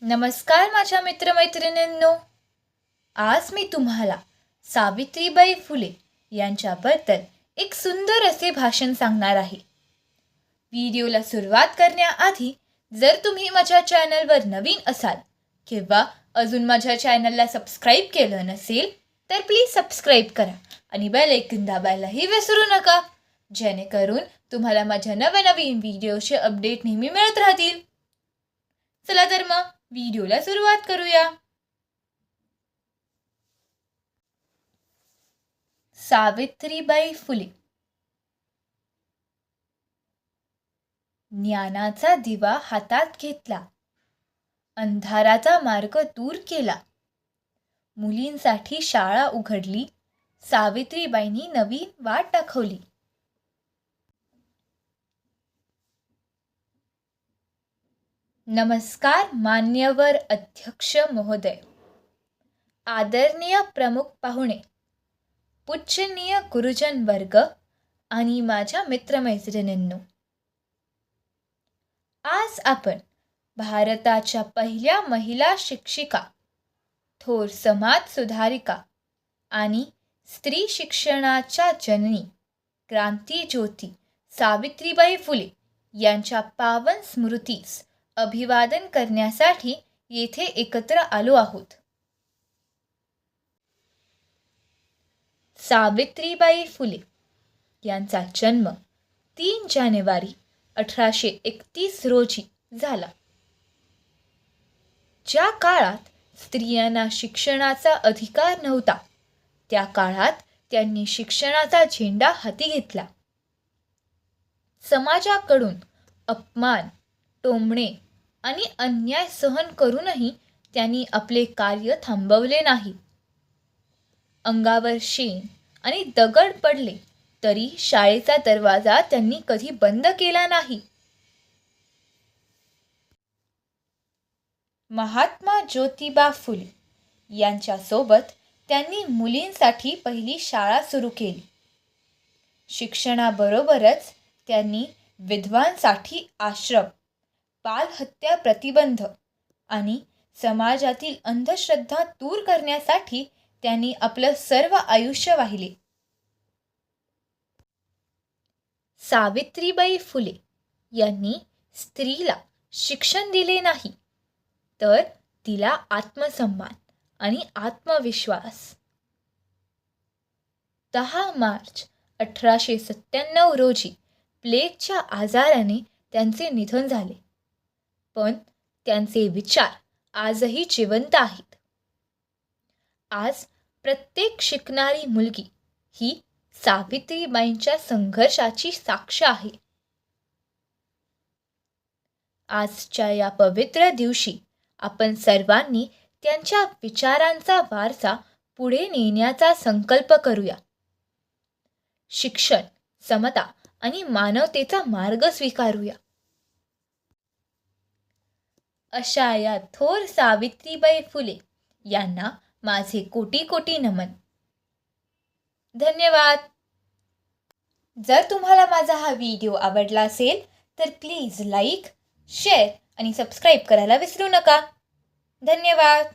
नमस्कार माझ्या मित्रमैत्रिणींनो. आज मी तुम्हाला सावित्रीबाई फुले यांच्याबद्दल एक सुंदर असे भाषण सांगणार आहे. व्हिडिओला सुरुवात करण्याआधी जर तुम्ही माझ्या चॅनलवर नवीन असाल किंवा अजून माझ्या चॅनलला सबस्क्राईब केलं नसेल तर प्लीज सबस्क्राईब करा आणि बेल आयकॉन दाबायलाही विसरू नका, जेणेकरून तुम्हाला माझ्या नवनवीन व्हिडिओचे अपडेट नेहमी मिळत राहतील. चला तर मग व्हिडिओला सुरुवात करूया. सावित्रीबाई फुले. ज्ञानाचा दिवा हातात घेतला, अंधाराचा मार्ग दूर केला, मुलींसाठी शाळा उघडली, सावित्रीबाईंनी नवीन वाट दाखवली. नमस्कार मान्यवर अध्यक्ष महोदय, आदरणीय प्रमुख पाहुणे, पूजनीय गुरुजन वर्ग आणि माझ्या मित्रमैत्रिणींनो. आज आपण भारताच्या पहिल्या महिला शिक्षिका, थोर समाज सुधारिका आणि स्त्री शिक्षणाच्या जननी क्रांतीज्योती सावित्रीबाई फुले यांच्या पावन स्मृतीस अभिवादन करण्यासाठी येथे एकत्र आलो आहोत. सावित्रीबाई फुले यांचा जन्म 3 जानेवारी 1831 रोजी झाला. ज्या काळात स्त्रियांना शिक्षणाचा अधिकार नव्हता त्या काळात त्यांनी शिक्षणाचा झेंडा हाती घेतला. समाजाकडून अपमान, टोमणे आणि अन्याय सहन करूनही त्यांनी आपले कार्य थांबवले नाही. अंगावर शेण आणि दगड पडले तरी शाळेचा दरवाजा त्यांनी कधी बंद केला नाही. महात्मा ज्योतिबा फुले यांच्यासोबत त्यांनी मुलींसाठी पहिली शाळा सुरू केली. शिक्षणाबरोबरच त्यांनी विधवांसाठी आश्रम, बालहत्या प्रतिबंध आणि समाजातील अंधश्रद्धा दूर करण्यासाठी त्यांनी आपलं सर्व आयुष्य वाहिले. सावित्रीबाई फुले यांनी स्त्रीला शिक्षण दिले नाही तर तिला आत्मसन्मान आणि आत्मविश्वास. 10 मार्च 1897 रोजी प्लेगच्या आजाराने त्यांचे निधन झाले, पण त्यांचे विचार आजही जिवंत आहेत. आज प्रत्येक शिकणारी मुलगी ही सावित्रीबाईंच्या संघर्षाची साक्ष आहे. आजच्या या पवित्र दिवशी आपण सर्वांनी त्यांच्या विचारांचा वारसा पुढे नेण्याचा संकल्प करूया. शिक्षण, समता आणि मानवतेचा मार्ग स्वीकारूया. अशा या थोर सावित्रीबाई फुले यांना माझे कोटी कोटी नमन. धन्यवाद. जर तुम्हाला माझा हा व्हिडिओ आवडला असेल तर प्लीज लाईक, शेअर आणि सबस्क्राईब करायला विसरू नका. धन्यवाद.